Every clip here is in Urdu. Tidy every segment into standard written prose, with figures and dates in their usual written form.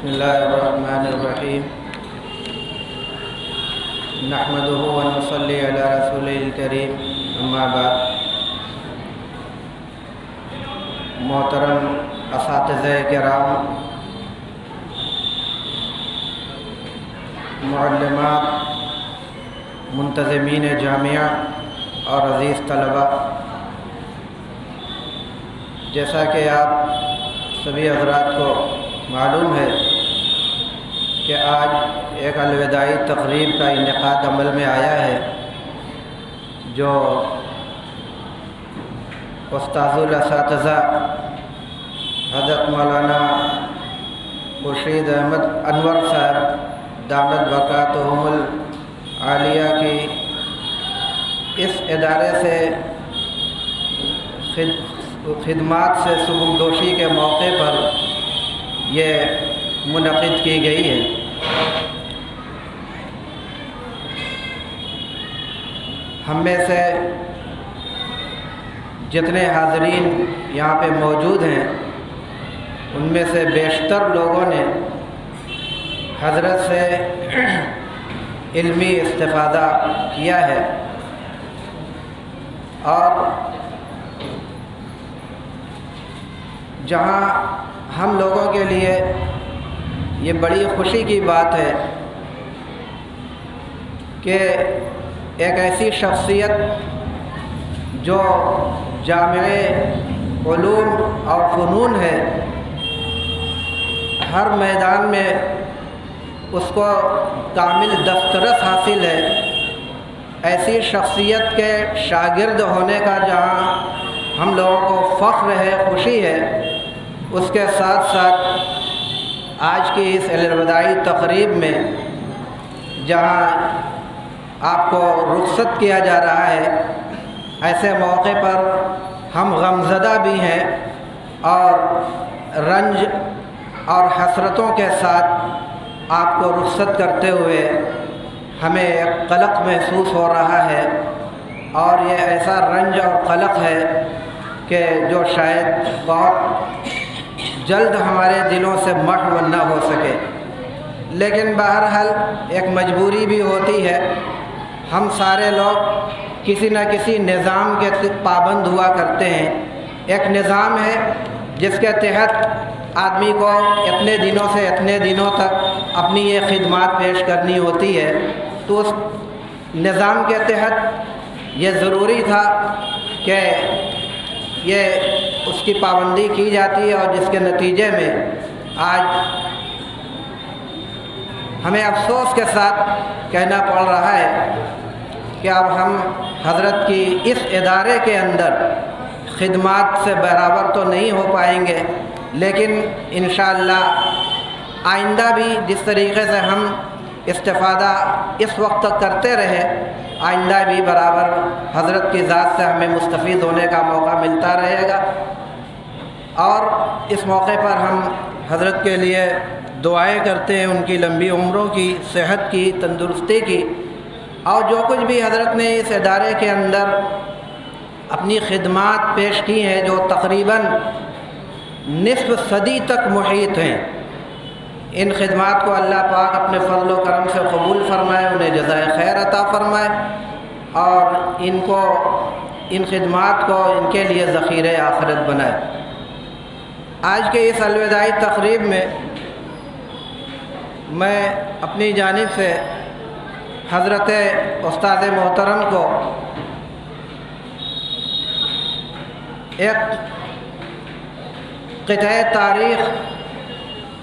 بسم اللہ الرحمن الرحیم نحمدہ ونصلی علی رسولہ الکریم اما بعد۔ محترم اساتذہ کرام، معلمات، منتظمین جامعہ اور عزیز طلباء، جیسا کہ آپ سبھی حضرات کو معلوم ہے کہ آج ایک الوداعی تقریب کا انعقاد عمل میں آیا ہے، جو استاذ الاساتذہ حضرت مولانا خورشید احمد انور صاحب دامت برکاتہم العالیہ کی اس ادارے سے خدمات سے سبکدوشی کے موقع پر یہ منعقد کی گئی ہے۔ ہم میں سے جتنے حاضرین یہاں پہ موجود ہیں، ان میں سے بیشتر لوگوں نے حضرت سے علمی استفادہ کیا ہے، اور جہاں ہم لوگوں کے لیے یہ بڑی خوشی کی بات ہے کہ ایک ایسی شخصیت جو جامع علوم اور فنون ہے، ہر میدان میں اس کو کامل دسترس حاصل ہے، ایسی شخصیت کے شاگرد ہونے کا جہاں ہم لوگوں کو فخر ہے، خوشی ہے، اس کے ساتھ ساتھ آج کی اس الوداعی تقریب میں جہاں آپ کو رخصت کیا جا رہا ہے، ایسے موقع پر ہم غمزدہ بھی ہیں اور رنج اور حسرتوں کے ساتھ آپ کو رخصت کرتے ہوئے ہمیں ایک قلق محسوس ہو رہا ہے، اور یہ ایسا رنج اور قلق ہے کہ جو شاید بہت جلد ہمارے دلوں سے محو نہ ہو سکے، لیکن بہرحال ایک مجبوری بھی ہوتی ہے۔ ہم سارے لوگ کسی نہ کسی نظام کے پابند ہوا کرتے ہیں۔ ایک نظام ہے جس کے تحت آدمی کو اتنے دنوں سے اتنے دنوں تک اپنی یہ خدمات پیش کرنی ہوتی ہے، تو اس نظام کے تحت یہ ضروری تھا کہ یہ اس کی پابندی کی جاتی ہے، اور جس کے نتیجے میں آج ہمیں افسوس کے ساتھ کہنا پڑ رہا ہے کہ اب ہم حضرت کی اس ادارے کے اندر خدمات سے برابر تو نہیں ہو پائیں گے، لیکن انشاءاللہ آئندہ بھی جس طریقے سے ہم استفادہ اس وقت تک کرتے رہے، آئندہ بھی برابر حضرت کی ذات سے ہمیں مستفید ہونے کا موقع ملتا رہے گا۔ اور اس موقع پر ہم حضرت کے لیے دعائیں کرتے ہیں، ان کی لمبی عمروں کی، صحت کی، تندرستی کی، اور جو کچھ بھی حضرت نے اس ادارے کے اندر اپنی خدمات پیش کی ہیں، جو تقریباً نصف صدی تک محیط ہیں، ان خدمات کو اللہ پاک اپنے فضل و کرم سے قبول فرمائے، انہیں جزائے خیر عطا فرمائے، اور ان خدمات کو ان کے لیے ذخیرہ آخرت بنائے۔ آج کے اس الوداعی تقریب میں اپنی جانب سے حضرت استاد محترم کو ایک قطعہ تاریخ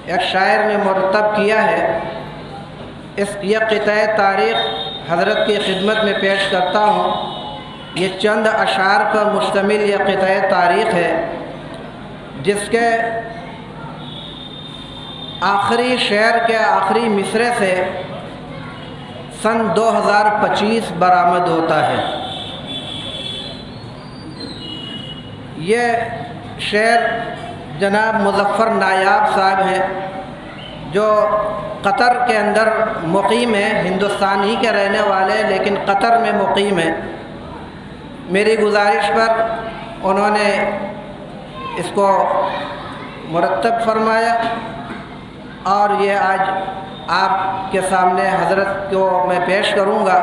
ایک شاعر نے مرتب کیا ہے، یہ قطعہ تاریخ حضرت کی خدمت میں پیش کرتا ہوں۔ یہ چند اشعار پر مشتمل یہ قطعہ تاریخ ہے، جس کے آخری شعر کے آخری مصرعے سے سن 2025 برآمد ہوتا ہے۔ یہ شعر جناب مظفر نایاب صاحب ہیں، جو قطر کے اندر مقیم ہیں، ہندوستان ہی کے رہنے والے لیکن قطر میں مقیم ہیں۔ میری گزارش پر انہوں نے اس کو مرتب فرمایا، اور یہ آج آپ کے سامنے حضرت کو میں پیش کروں گا۔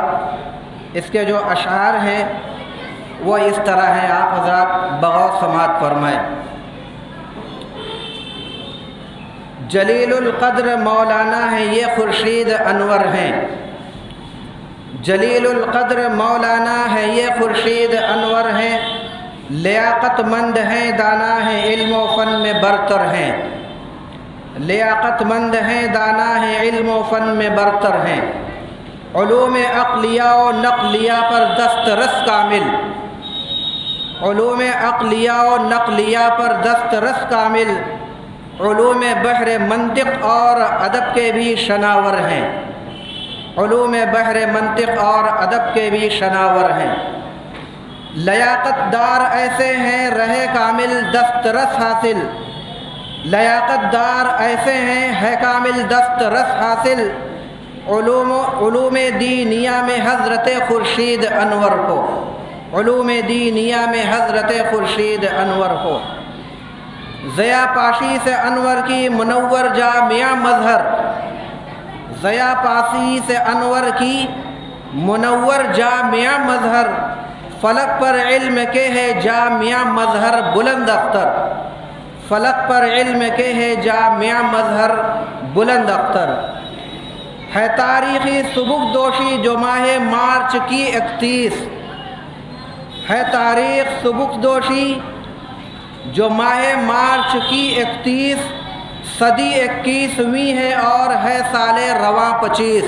اس کے جو اشعار ہیں وہ اس طرح ہیں، آپ حضرات بغور سماعت فرمائیں۔ جلیل القدر مولانا ہے یہ خورشید انور ہیں، جلیل القدر مولانا ہے یہ خورشید انور ہیں، لیاقت مند ہیں دانا ہیں علم و فن میں برتر ہیں، لیاقت مند ہیں دانا ہیں علم و فن میں برتر ہیں، علوم عقلیہ و نقلیہ پر دسترس کامل، علوم عقلیہ و نقلیہ پر دسترس کامل، علوم بحر منطق اور ادب کے بھی شناور ہیں، علوم بحر منطق اور ادب کے بھی شناور ہیں، لیاقت دار ایسے ہیں رہے کامل دسترس حاصل، لیاقت دار ایسے ہیں ہے کامل دسترس حاصل، علوم دینیہ میں حضرت خورشید انور کو، علوم دینیہ میں حضرت خورشید انور کو، ضیا پاشی سے انور کی منور جامعہ مظہر، ضیا پاشی سے انور کی منور جامعہ مظہر، فلک پر علم کے ہے جامعہ مظہر بلند اختر، فلک پر علم کے ہے جامعہ مظہر بلند اختر، ہے تاریخی سبک دوشی جو ماہ مارچ کی 31، ہے تاریخ سبک دوشی جو ماہ مارچ کی 31، صدی 21ویں ہے اور ہے سال رواں 25،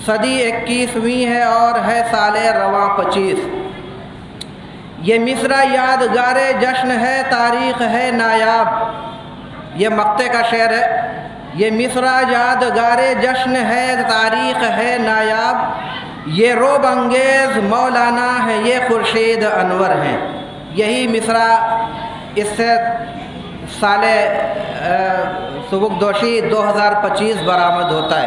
صدی 21ویں ہے اور ہے سال رواں 25، یہ مصرع یادگار جشن ہے تاریخ ہے نایاب، یہ مقطع کا شعر ہے، یہ مصرع یادگار جشن ہے تاریخ ہے نایاب، یہ رعب انگیز مولانا ہے یہ خورشید انور ہیں۔ یہی مصرع اس سے سال سبکدوشی 2025 برآمد ہوتا ہے۔